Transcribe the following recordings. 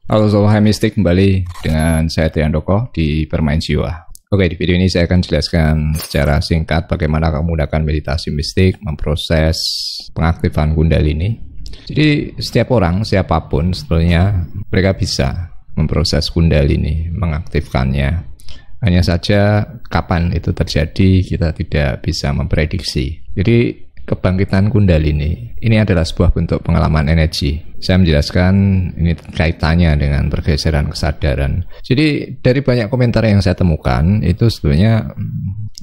Halo Sobat Mistik, kembali dengan saya Triandoko di Permain Jiwa. Oke, di video ini saya akan jelaskan secara singkat bagaimana kamu menggunakan meditasi mistik memproses pengaktifan Kundalini. Jadi setiap orang, siapapun sebetulnya mereka bisa memproses Kundalini, mengaktifkannya. Hanya saja kapan itu terjadi kita tidak bisa memprediksi. Jadi kebangkitan Kundalini ini adalah sebuah bentuk pengalaman energi. Saya menjelaskan ini kaitannya dengan pergeseran kesadaran. Jadi dari banyak komentar yang saya temukan itu sebetulnya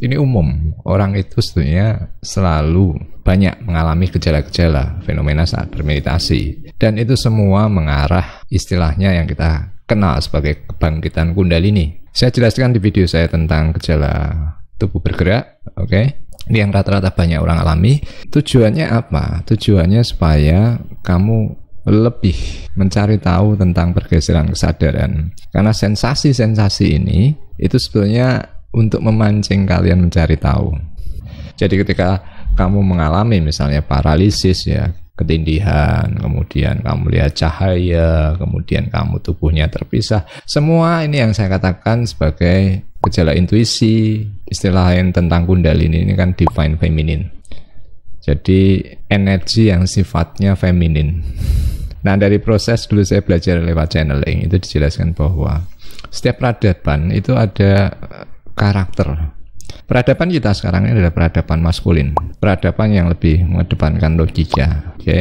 ini umum. Orang itu sebetulnya selalu banyak mengalami gejala-gejala fenomena saat bermeditasi. Dan itu semua mengarah istilahnya yang kita kenal sebagai kebangkitan Kundalini. Saya jelaskan di video saya tentang gejala tubuh bergerak, oke? Ini yang rata-rata banyak orang alami. Tujuannya apa? Tujuannya supaya kamu lebih mencari tahu tentang pergeseran kesadaran. Karena sensasi-sensasi ini itu sebetulnya untuk memancing kalian mencari tahu. Jadi ketika kamu mengalami misalnya paralisis ya, ketindihan, kemudian kamu lihat cahaya, kemudian kamu tubuhnya terpisah. Semua ini yang saya katakan sebagai gejala intuisi. Istilah lain tentang Kundalini ini kan divine feminine. Jadi energi yang sifatnya feminin. Nah, dari proses dulu saya belajar lewat channeling itu dijelaskan bahwa setiap peradaban itu ada karakter. Peradaban kita sekarang ini adalah peradaban maskulin, peradaban yang lebih mengedepankan logika, oke.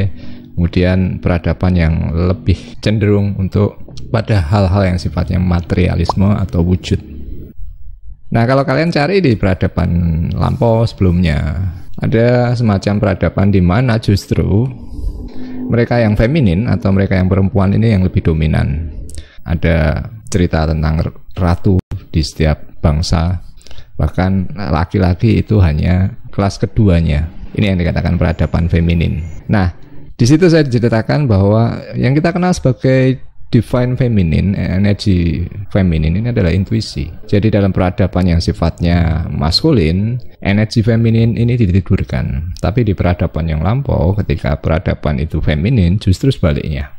Kemudian peradaban yang lebih cenderung untuk pada hal-hal yang sifatnya materialisme atau wujud. Nah, kalau kalian cari di peradaban lampau sebelumnya, ada semacam peradaban di mana justru mereka yang feminin atau mereka yang perempuan ini yang lebih dominan. Ada cerita tentang ratu di setiap bangsa, bahkan laki-laki itu hanya kelas keduanya. Ini yang dikatakan peradaban feminin. Nah, di situ saya diceritakan bahwa yang kita kenal sebagai divine feminine, energi feminin ini adalah intuisi. Jadi dalam peradaban yang sifatnya maskulin, energi feminin ini ditidurkan. Tapi di peradaban yang lampau, ketika peradaban itu feminin, justru sebaliknya.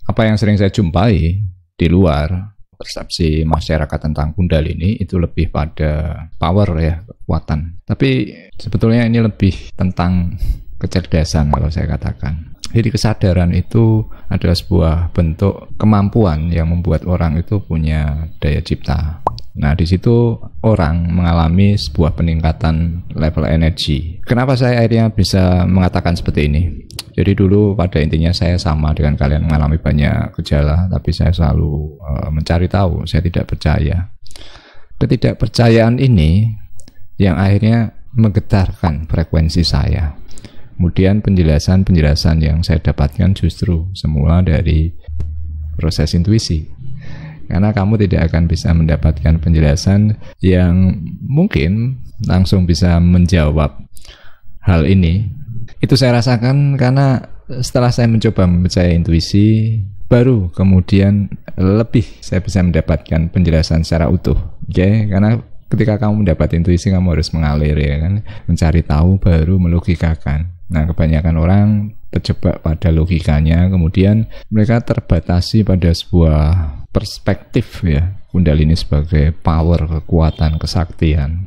Apa yang sering saya jumpai di luar, persepsi masyarakat tentang Kundalini itu lebih pada power ya, kekuatan. Tapi sebetulnya ini lebih tentang kecerdasan kalau saya katakan. Jadi kesadaran itu adalah sebuah bentuk kemampuan yang membuat orang itu punya daya cipta. Nah, di situ orang mengalami sebuah peningkatan level energi. Kenapa saya akhirnya bisa mengatakan seperti ini? Jadi dulu pada intinya saya sama dengan kalian mengalami banyak gejala, tapi saya selalu mencari tahu, saya tidak percaya. Ketidakpercayaan ini yang akhirnya menggetarkan frekuensi saya. Kemudian penjelasan-penjelasan yang saya dapatkan justru semula dari proses intuisi. Karena kamu tidak akan bisa mendapatkan penjelasan yang mungkin langsung bisa menjawab hal ini. Itu saya rasakan karena setelah saya mencoba mempercayai intuisi, baru kemudian lebih saya bisa mendapatkan penjelasan secara utuh. Oke? Karena ketika kamu mendapat intuisi, kamu harus mengalir ya kan, mencari tahu baru melogikakan. Nah, kebanyakan orang terjebak pada logikanya, kemudian mereka terbatasi pada sebuah perspektif ya, Kundalini sebagai power, kekuatan, kesaktian.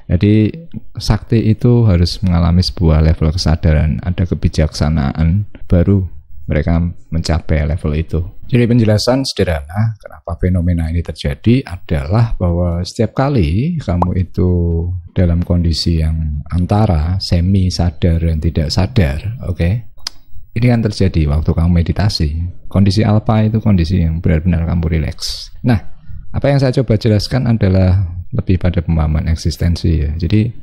Jadi sakti itu harus mengalami sebuah level kesadaran, ada kebijaksanaan, baru mereka mencapai level itu. Jadi penjelasan sederhana kenapa fenomena ini terjadi adalah bahwa setiap kali kamu itu dalam kondisi yang antara semi sadar dan tidak sadar, oke? Ini kan terjadi waktu kamu meditasi. Kondisi alpha itu kondisi yang benar-benar kamu rileks. Nah, apa yang saya coba jelaskan adalah lebih pada pemahaman eksistensi ya. Jadi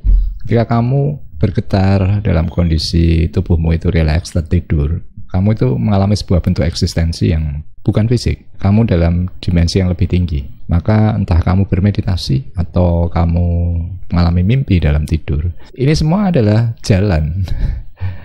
ketika kamu bergetar dalam kondisi tubuhmu itu rileks, tertidur, kamu itu mengalami sebuah bentuk eksistensi yang bukan fisik. Kamu dalam dimensi yang lebih tinggi. Maka entah kamu bermeditasi atau kamu mengalami mimpi dalam tidur, ini semua adalah jalan.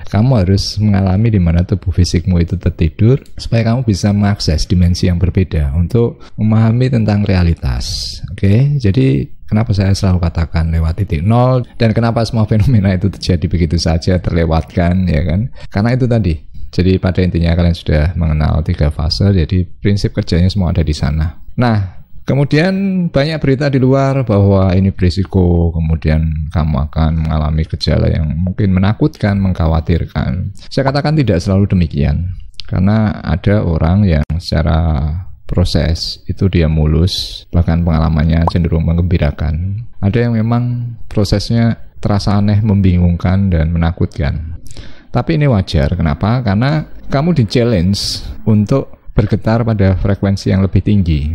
Kamu harus mengalami di mana tubuh fisikmu itu tertidur supaya kamu bisa mengakses dimensi yang berbeda untuk memahami tentang realitas. Oke, jadi kenapa saya selalu katakan lewat titik nol, dan kenapa semua fenomena itu terjadi begitu saja terlewatkan ya kan? Karena itu tadi, Jadi pada intinya kalian sudah mengenal 3 fase, jadi prinsip kerjanya semua ada di sana. Nah, kemudian banyak berita di luar bahwa ini berisiko, kemudian kamu akan mengalami gejala yang mungkin menakutkan, mengkhawatirkan. Saya katakan tidak selalu demikian, karena ada orang yang secara proses itu dia mulus, bahkan pengalamannya cenderung menggembirakan. Ada yang memang prosesnya terasa aneh, membingungkan, dan menakutkan. Tapi ini wajar, kenapa? Karena kamu di-challenge untuk bergetar pada frekuensi yang lebih tinggi.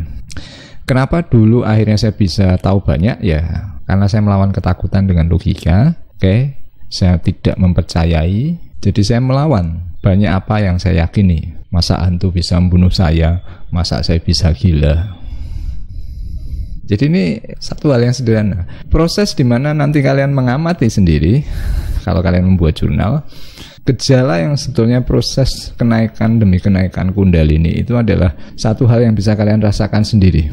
Kenapa dulu akhirnya saya bisa tahu banyak? Ya, karena saya melawan ketakutan dengan logika. Oke, saya tidak mempercayai, jadi saya melawan. Banyak apa yang saya yakini. Masa hantu bisa membunuh saya? Masa saya bisa gila? Jadi ini satu hal yang sederhana. Proses dimana nanti kalian mengamati sendiri, kalau kalian membuat jurnal, gejala yang sebetulnya proses kenaikan demi kenaikan kundalini itu adalah satu hal yang bisa kalian rasakan sendiri.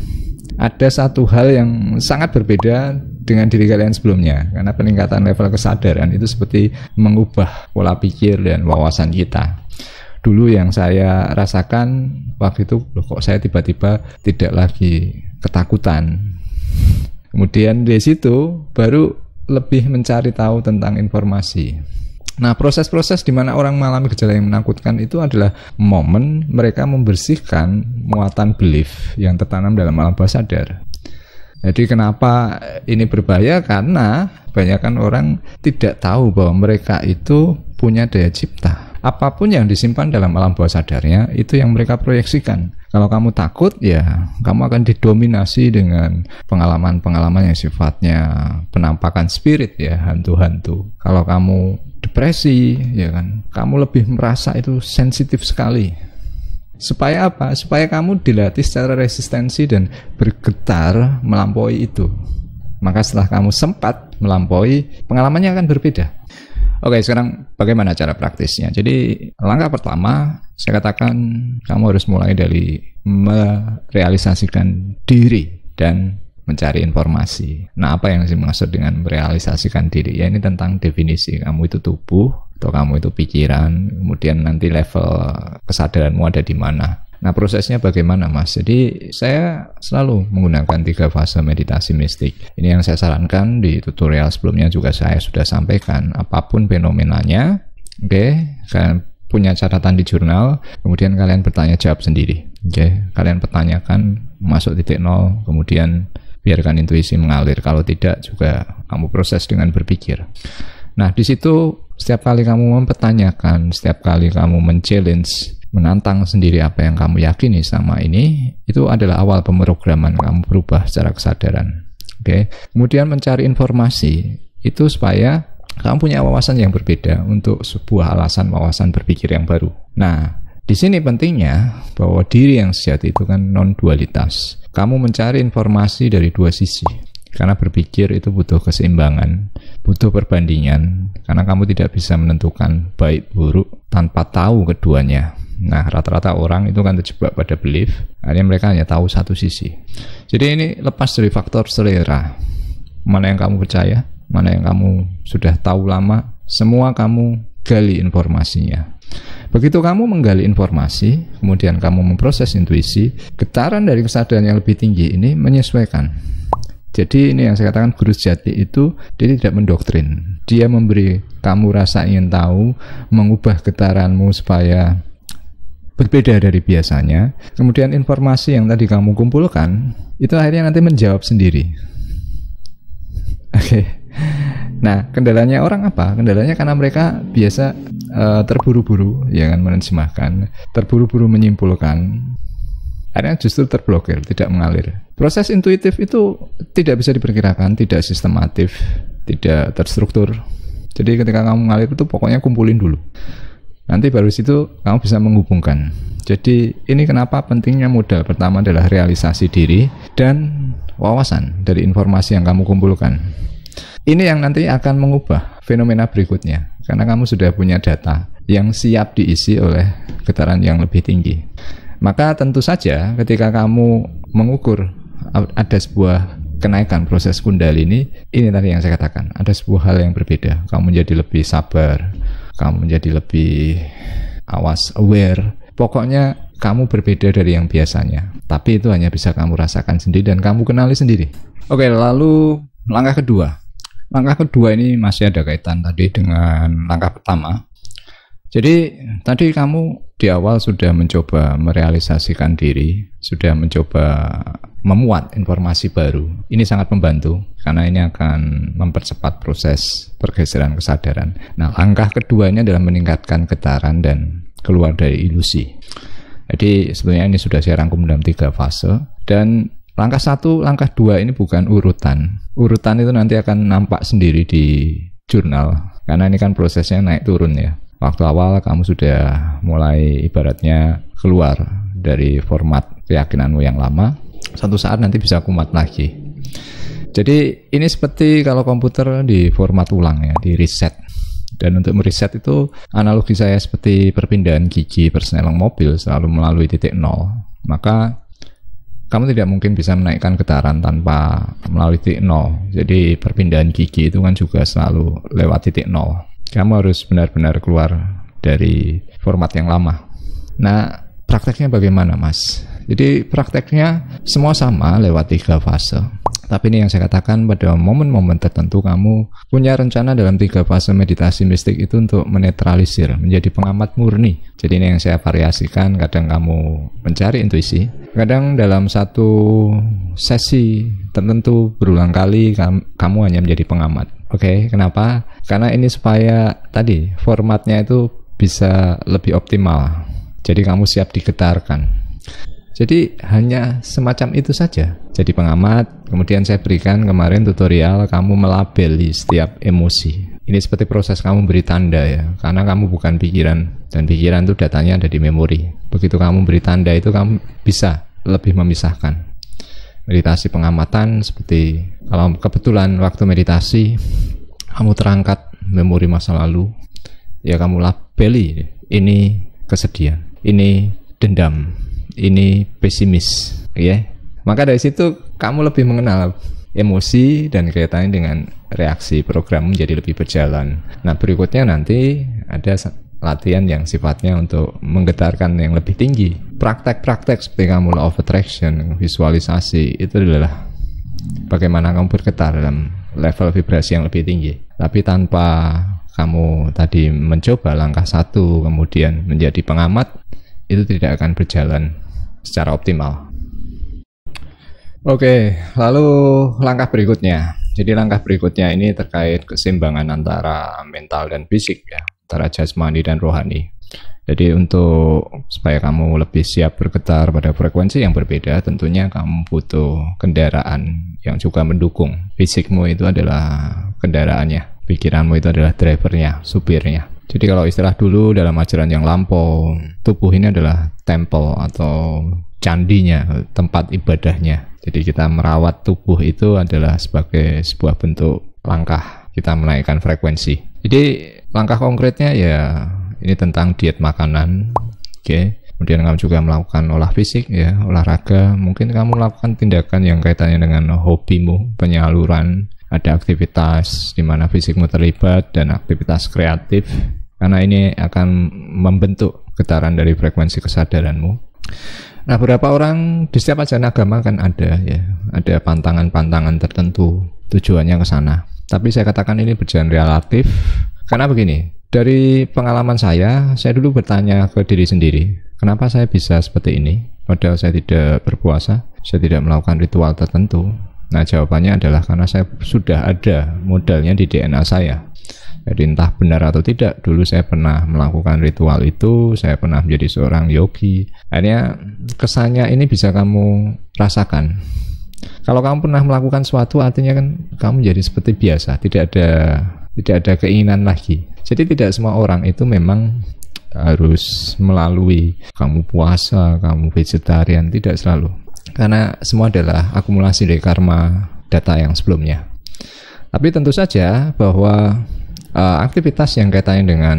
Ada satu hal yang sangat berbeda dengan diri kalian sebelumnya, karena peningkatan level kesadaran itu seperti mengubah pola pikir dan wawasan kita. Dulu yang saya rasakan waktu itu, loh kok saya tiba-tiba tidak lagi ketakutan. Kemudian dari situ baru lebih mencari tahu tentang informasi. Nah, proses-proses di mana orang mengalami gejala yang menakutkan itu adalah momen mereka membersihkan muatan belief yang tertanam dalam alam bawah sadar. Jadi kenapa ini berbahaya? Karena kebanyakan orang tidak tahu bahwa mereka itu punya daya cipta. Apapun yang disimpan dalam alam bawah sadarnya itu yang mereka proyeksikan. Kalau kamu takut, ya kamu akan didominasi dengan pengalaman-pengalaman yang sifatnya penampakan spirit, ya, hantu-hantu. Kalau kamu depresi, ya kan, kamu lebih merasa itu sensitif sekali. Supaya apa? Supaya kamu dilatih secara resistensi dan bergetar melampaui itu. Maka setelah kamu sempat melampaui, pengalamannya akan berbeda. Oke, sekarang bagaimana cara praktisnya? Jadi langkah pertama, saya katakan kamu harus mulai dari merealisasikan diri dan mencari informasi. Nah, apa yang saya maksud dengan merealisasikan diri? Ya, ini tentang definisi. Kamu itu tubuh atau kamu itu pikiran, kemudian nanti level kesadaranmu ada di mana. Nah, prosesnya bagaimana, Mas? Jadi saya selalu menggunakan 3 fase meditasi mistik. Ini yang saya sarankan di tutorial sebelumnya juga saya sudah sampaikan. Apapun fenomenanya, oke, kalian punya catatan di jurnal, kemudian kalian bertanya jawab sendiri. Oke, kalian pertanyakan, masuk titik nol, kemudian biarkan intuisi mengalir. Kalau tidak juga kamu proses dengan berpikir. Nah, di situ setiap kali kamu mempertanyakan, setiap kali kamu men-challenge, menantang sendiri apa yang kamu yakini selama ini, itu adalah awal pemrograman kamu berubah secara kesadaran. Oke. Kemudian mencari informasi itu supaya kamu punya wawasan yang berbeda untuk sebuah alasan wawasan berpikir yang baru. Nah, di sini pentingnya bahwa diri yang sejati itu kan non-dualitas. Kamu mencari informasi dari 2 sisi. Karena berpikir itu butuh keseimbangan, butuh perbandingan, karena kamu tidak bisa menentukan baik buruk tanpa tahu keduanya. Nah, rata-rata orang itu kan terjebak pada belief, akhirnya mereka hanya tahu satu sisi. Jadi ini lepas dari faktor selera. Mana yang kamu percaya, mana yang kamu sudah tahu lama, semua kamu gali informasinya. Begitu kamu menggali informasi, kemudian kamu memproses intuisi, getaran dari kesadaran yang lebih tinggi ini menyesuaikan. Jadi ini yang saya katakan guru sejati itu dia tidak mendoktrin. Dia memberi kamu rasa ingin tahu, mengubah getaranmu supaya berbeda dari biasanya. Kemudian informasi yang tadi kamu kumpulkan itu akhirnya nanti menjawab sendiri. Oke. Nah, kendalanya orang apa? Kendalanya karena mereka biasa terburu-buru, ya kan, menerjemahkan, terburu-buru menyimpulkan. Akhirnya justru terblokir, tidak mengalir. Proses intuitif itu tidak bisa diperkirakan, tidak sistematif, tidak terstruktur. Jadi ketika kamu mengalir itu pokoknya kumpulin dulu. Nanti baru situ kamu bisa menghubungkan. Jadi ini kenapa pentingnya modal pertama adalah realisasi diri dan wawasan dari informasi yang kamu kumpulkan. Ini yang nanti akan mengubah fenomena berikutnya. Karena kamu sudah punya data yang siap diisi oleh getaran yang lebih tinggi. Maka tentu saja ketika kamu mengukur ada sebuah kenaikan proses kundalini, ini tadi yang saya katakan, ada sebuah hal yang berbeda. Kamu menjadi lebih sabar, kamu menjadi lebih awas, aware. Pokoknya kamu berbeda dari yang biasanya. Tapi itu hanya bisa kamu rasakan sendiri dan kamu kenali sendiri. Oke, lalu langkah kedua. Langkah kedua ini masih ada kaitan tadi dengan langkah pertama. Jadi tadi kamu di awal sudah mencoba merealisasikan diri, sudah mencoba memuat informasi baru. Ini sangat membantu karena ini akan mempercepat proses pergeseran kesadaran. Nah, langkah keduanya adalah meningkatkan getaran dan keluar dari ilusi. Jadi sebenarnya ini sudah saya rangkum dalam 3 fase. Dan langkah 1, langkah 2 ini bukan urutan. Urutan itu nanti akan nampak sendiri di jurnal. Karena ini kan prosesnya naik turun ya. Waktu awal kamu sudah mulai ibaratnya keluar dari format keyakinanmu yang lama. Satu saat nanti bisa kumat lagi. Jadi ini seperti kalau komputer di format ulang ya, di reset. Dan untuk mereset itu analogi saya seperti perpindahan gigi persneling mobil selalu melalui titik nol. Maka kamu tidak mungkin bisa menaikkan getaran tanpa melalui titik nol. Jadi perpindahan gigi itu kan juga selalu lewat titik nol. Kamu harus benar-benar keluar dari format yang lama. Nah, prakteknya bagaimana, Mas? Jadi prakteknya semua sama lewat 3 fase. Tapi ini yang saya katakan, pada momen-momen tertentu kamu punya rencana dalam 3 fase meditasi mistik itu untuk menetralisir, menjadi pengamat murni. Jadi ini yang saya variasikan, kadang kamu mencari intuisi, kadang dalam satu sesi tertentu berulang kali kamu hanya menjadi pengamat. Oke, kenapa? Karena ini supaya tadi formatnya itu bisa lebih optimal. Jadi kamu siap digetarkan. Jadi hanya semacam itu saja. Jadi pengamat, kemudian saya berikan kemarin tutorial kamu melabeli setiap emosi. Ini seperti proses kamu beri tanda ya, karena kamu bukan pikiran, dan pikiran itu datanya ada di memori. Begitu kamu beri tanda itu kamu bisa lebih memisahkan. Meditasi pengamatan seperti kalau kebetulan waktu meditasi kamu terangkat memori masa lalu, ya kamu labeli ini kesedihan, ini dendam, ini pesimis, ya. Maka dari situ kamu lebih mengenal emosi dan kaitannya dengan reaksi program menjadi lebih berjalan. Nah, berikutnya nanti ada latihan yang sifatnya untuk menggetarkan yang lebih tinggi. Praktek-praktek seperti kamu law of attraction, visualisasi, itu adalah bagaimana kamu bergetar dalam level vibrasi yang lebih tinggi. Tapi tanpa kamu tadi mencoba langkah 1 kemudian menjadi pengamat, itu tidak akan berjalan secara optimal. Oke, lalu langkah berikutnya. Jadi langkah berikutnya ini terkait keseimbangan antara mental dan fisik ya, antara jasmani dan rohani. Jadi untuk supaya kamu lebih siap bergetar pada frekuensi yang berbeda, tentunya kamu butuh kendaraan yang juga mendukung. Fisikmu itu adalah kendaraannya, pikiranmu itu adalah drivernya, supirnya. Jadi kalau istilah dulu dalam ajaran yang lampau, tubuh ini adalah temple atau candinya, tempat ibadahnya. Jadi kita merawat tubuh itu adalah sebagai sebuah bentuk langkah kita menaikkan frekuensi. Jadi langkah konkretnya ya ini tentang diet makanan, oke. Kemudian kamu juga melakukan olah fisik ya, olahraga. Mungkin kamu melakukan tindakan yang kaitannya dengan hobimu, penyaluran, ada aktivitas di mana fisikmu terlibat dan aktivitas kreatif. Karena ini akan membentuk getaran dari frekuensi kesadaranmu. Nah, beberapa orang di setiap ajaran agama kan ada ya, ada pantangan-pantangan tertentu tujuannya ke sana. Tapi saya katakan ini berjalan relatif karena begini, dari pengalaman saya dulu bertanya ke diri sendiri, kenapa saya bisa seperti ini? Padahal saya tidak berpuasa, saya tidak melakukan ritual tertentu. Nah, jawabannya adalah karena saya sudah ada modalnya di DNA saya. Jadi entah benar atau tidak, dulu saya pernah melakukan ritual itu, saya pernah menjadi seorang yogi. Akhirnya kesannya ini bisa kamu rasakan. Kalau kamu pernah melakukan sesuatu, artinya kan kamu jadi seperti biasa, tidak ada keinginan lagi. Jadi tidak semua orang itu memang harus melalui kamu puasa, kamu vegetarian, tidak selalu. Karena semua adalah akumulasi dari karma data yang sebelumnya. Tapi tentu saja bahwa aktivitas yang kaitannya dengan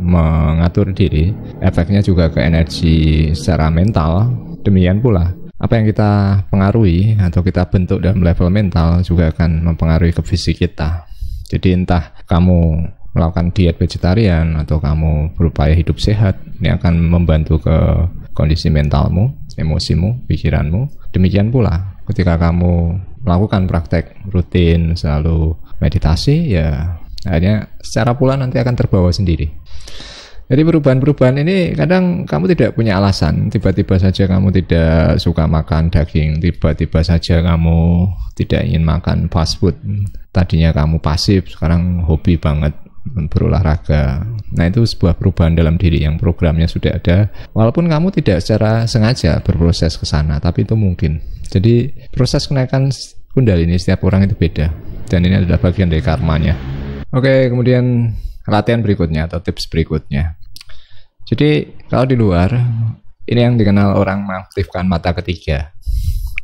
mengatur diri, efeknya juga ke energi secara mental. Demikian pula apa yang kita pengaruhi atau kita bentuk dalam level mental juga akan mempengaruhi ke fisik kita. Jadi entah kamu melakukan diet vegetarian atau kamu berupaya hidup sehat, ini akan membantu ke kondisi mentalmu, emosimu, pikiranmu. Demikian pula ketika kamu melakukan praktek rutin selalu meditasi, ya akhirnya secara pula nanti akan terbawa sendiri. Jadi perubahan-perubahan ini kadang kamu tidak punya alasan. Tiba-tiba saja kamu tidak suka makan daging, tiba-tiba saja kamu tidak ingin makan fast food. Tadinya kamu pasif, sekarang hobi banget berolahraga. Nah, itu sebuah perubahan dalam diri yang programnya sudah ada. Walaupun kamu tidak secara sengaja berproses ke sana, tapi itu mungkin. Jadi proses kenaikan Kundalini setiap orang itu beda. Dan ini adalah bagian dari karmanya. Oke, kemudian latihan berikutnya atau tips berikutnya. Jadi kalau di luar, ini yang dikenal orang mengaktifkan mata ketiga.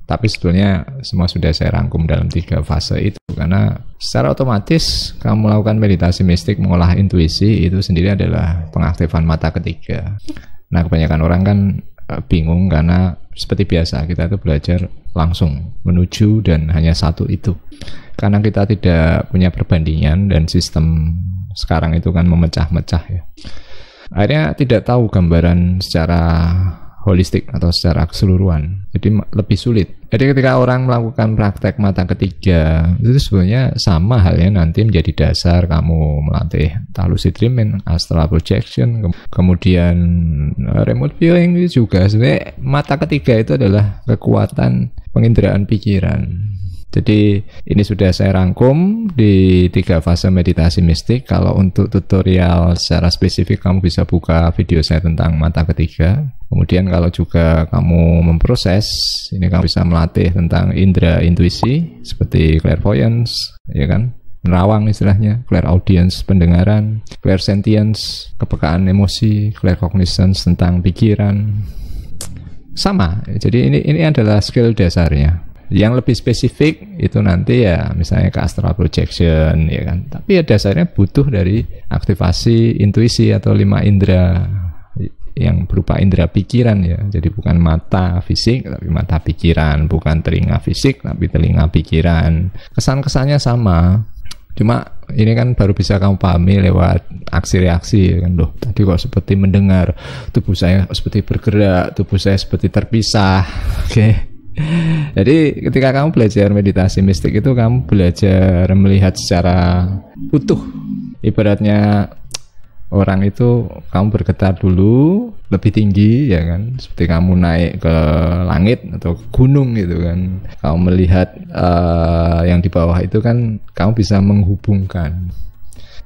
Tapi sebetulnya semua sudah saya rangkum dalam 3 fase itu. Karena secara otomatis kamu melakukan meditasi mistik, mengolah intuisi, itu sendiri adalah pengaktifan mata ketiga. Nah, kebanyakan orang kan bingung karena seperti biasa kita itu belajar langsung menuju dan hanya satu itu. Karena kita tidak punya perbandingan dan sistem sekarang itu kan memecah-mecah ya. Akhirnya tidak tahu gambaran secara holistik atau secara keseluruhan. Jadi lebih sulit. Jadi ketika orang melakukan praktek mata ketiga, itu sebenarnya sama halnya nanti menjadi dasar kamu melatih lucid dreaming, astral projection, kemudian remote viewing itu juga. Sebenarnya mata ketiga itu adalah kekuatan penginderaan pikiran. Jadi ini sudah saya rangkum di 3 fase meditasi mistik. Kalau untuk tutorial secara spesifik kamu bisa buka video saya tentang mata ketiga. Kemudian kalau juga kamu memproses, ini kamu bisa melatih tentang indera intuisi seperti clairvoyance, ya kan? Nerawang istilahnya, clairaudience pendengaran, clairsentience kepekaan emosi, claircognizance tentang pikiran. Sama. Jadi ini adalah skill dasarnya. Yang lebih spesifik itu nanti ya misalnya ke astral projection, ya kan. Tapi ya dasarnya butuh dari aktivasi intuisi atau 5 indera yang berupa indera pikiran ya. Jadi bukan mata fisik tapi mata pikiran, bukan telinga fisik tapi telinga pikiran. Kesan-kesannya sama. Cuma ini kan baru bisa kamu pahami lewat aksi reaksi ya kan. Loh, tadi kok seperti mendengar, tubuh saya seperti bergerak, tubuh saya seperti terpisah. Oke. Jadi ketika kamu belajar meditasi mistik itu kamu belajar melihat secara utuh. Ibaratnya orang itu kamu bergetar dulu lebih tinggi ya kan, seperti kamu naik ke langit atau ke gunung gitu kan. Kamu melihat yang di bawah itu kan kamu bisa menghubungkan.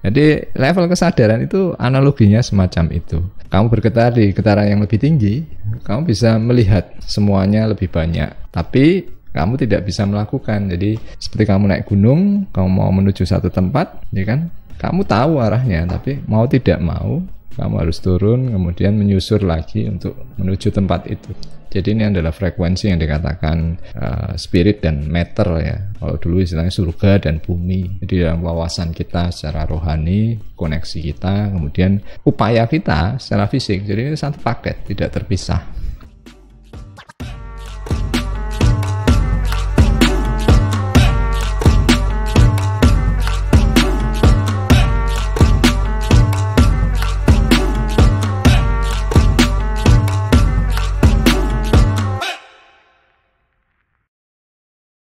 Jadi level kesadaran itu analoginya semacam itu. Kamu bergetar di getaran yang lebih tinggi, kamu bisa melihat semuanya lebih banyak. Tapi kamu tidak bisa melakukan. Jadi seperti kamu naik gunung, kamu mau menuju satu tempat, ya kan? Kamu tahu arahnya, tapi mau tidak mau, kamu harus turun, kemudian menyusur lagi untuk menuju tempat itu. Jadi ini adalah frekuensi yang dikatakan spirit dan matter ya. Kalau dulu istilahnya surga dan bumi. Jadi dalam wawasan kita secara rohani, koneksi kita, kemudian upaya kita secara fisik. Jadi ini satu paket, tidak terpisah.